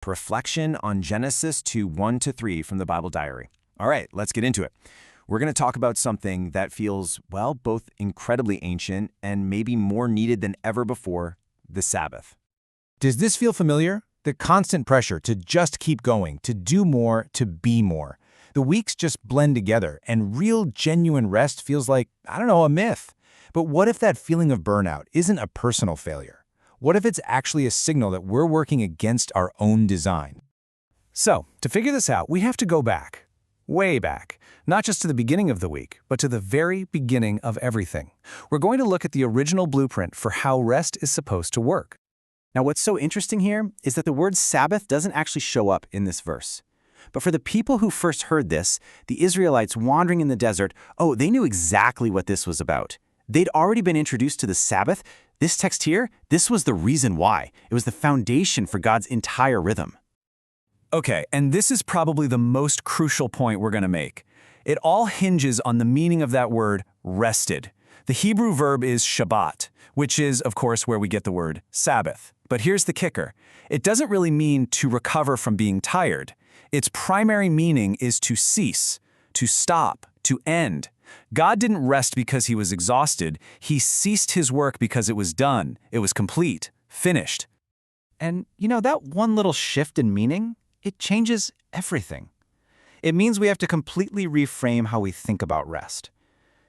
reflection on Genesis 1-3 from the Bible Diary. All right, let's get into it. We're going to talk about something that feels, well, both incredibly ancient and maybe more needed than ever before, the Sabbath. Does this feel familiar? The constant pressure to just keep going, to do more, to be more. The weeks just blend together, and real, genuine rest feels like, a myth. But what if that feeling of burnout isn't a personal failure? What if it's actually a signal that we're working against our own design? So, to figure this out, we have to go back. Way back. Not just to the beginning of the week, but to the very beginning of everything. We're going to look at the original blueprint for how rest is supposed to work. Now, what's so interesting here is that the word Sabbath doesn't actually show up in this verse. But for the people who first heard this, the Israelites wandering in the desert, they knew exactly what this was about. They'd already been introduced to the Sabbath. This text here, this was the reason why. It was the foundation for God's entire rhythm. Okay, and this is probably the most crucial point we're going to make. It all hinges on the meaning of that word, rested. The Hebrew verb is Shabbat, which is, of course, where we get the word Sabbath. But here's the kicker. It doesn't really mean to recover from being tired. Its primary meaning is to cease, to stop, to end. God didn't rest because he was exhausted. He ceased his work because it was done. It was complete, finished. And that one little shift in meaning, it changes everything. It means we have to completely reframe how we think about rest.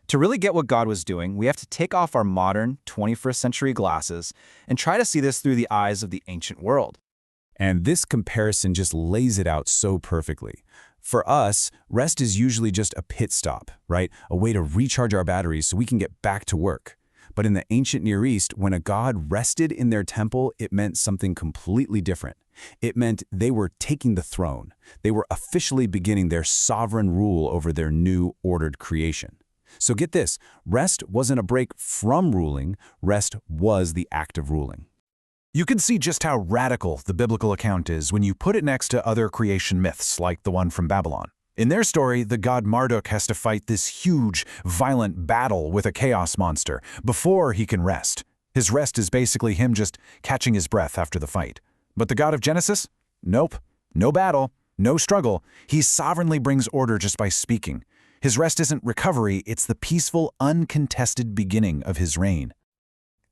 To really get what God was doing, we have to take off our modern, 21st century glasses and try to see this through the eyes of the ancient world. And this comparison just lays it out so perfectly. For us, rest is usually just a pit stop, right? A way to recharge our batteries so we can get back to work. But in the ancient Near East, when a god rested in their temple, it meant something completely different. It meant they were taking the throne. They were officially beginning their sovereign rule over their new ordered creation. So get this, rest wasn't a break from ruling, rest was the act of ruling. You can see just how radical the biblical account is when you put it next to other creation myths like the one from Babylon. In their story, the god Marduk has to fight this huge, violent battle with a chaos monster before he can rest. His rest is basically him just catching his breath after the fight. But the God of Genesis? Nope. No battle, no struggle. He sovereignly brings order just by speaking. His rest isn't recovery, it's the peaceful, uncontested beginning of his reign.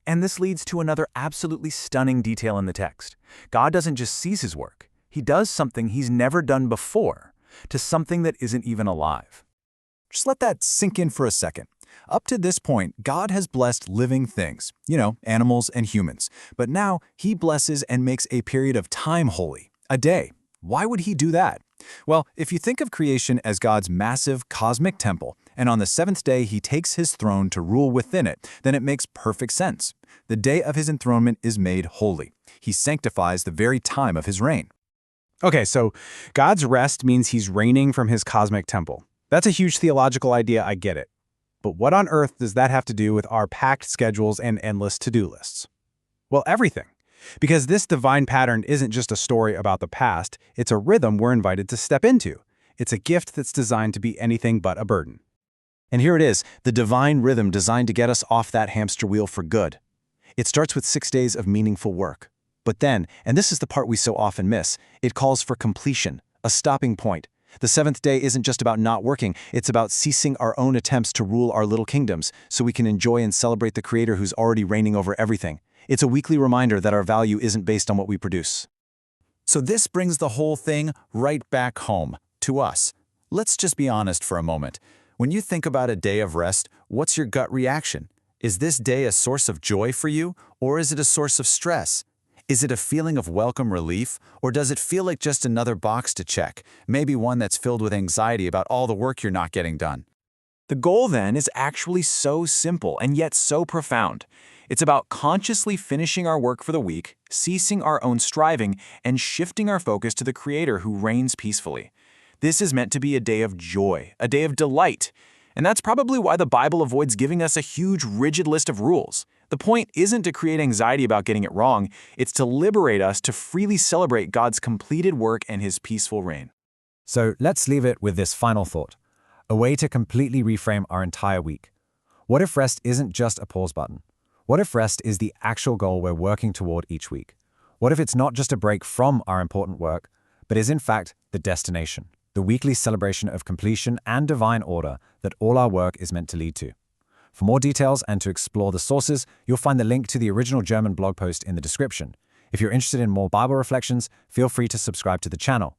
And this leads to another absolutely stunning detail in the text. God doesn't just cease his work. He does something he's never done before, to something that isn't even alive. Just let that sink in for a second. Up to this point, God has blessed living things, animals and humans. But now he blesses and makes a period of time holy, a day. Why would he do that? Well, if you think of creation as God's massive cosmic temple, and on the seventh day he takes his throne to rule within it, then it makes perfect sense. The day of his enthronement is made holy. He sanctifies the very time of his reign. Okay, so God's rest means he's reigning from his cosmic temple. That's a huge theological idea, I get it. But what on earth does that have to do with our packed schedules and endless to-do lists? Well, everything. Because this divine pattern isn't just a story about the past, it's a rhythm we're invited to step into. It's a gift that's designed to be anything but a burden. And here it is, the divine rhythm designed to get us off that hamster wheel for good. It starts with 6 days of meaningful work. But then, and this is the part we so often miss, it calls for completion, a stopping point. The seventh day isn't just about not working, it's about ceasing our own attempts to rule our little kingdoms so we can enjoy and celebrate the Creator who's already reigning over everything. It's a weekly reminder that our value isn't based on what we produce. So this brings the whole thing right back home, to us. Let's just be honest for a moment. When you think about a day of rest, what's your gut reaction? Is this day a source of joy for you, or is it a source of stress? Is it a feeling of welcome relief, or does it feel like just another box to check, maybe one that's filled with anxiety about all the work you're not getting done? The goal then is actually so simple and yet so profound. It's about consciously finishing our work for the week, ceasing our own striving, and shifting our focus to the Creator who reigns peacefully. This is meant to be a day of joy, a day of delight. And that's probably why the Bible avoids giving us a huge, rigid list of rules. The point isn't to create anxiety about getting it wrong, it's to liberate us to freely celebrate God's completed work and his peaceful reign. So let's leave it with this final thought, a way to completely reframe our entire week. What if rest isn't just a pause button? What if rest is the actual goal we're working toward each week? What if it's not just a break from our important work, but is in fact the destination, the weekly celebration of completion and divine order that all our work is meant to lead to? For more details and to explore the sources, you'll find the link to the original German blog post in the description. If you're interested in more Bible reflections, feel free to subscribe to the channel.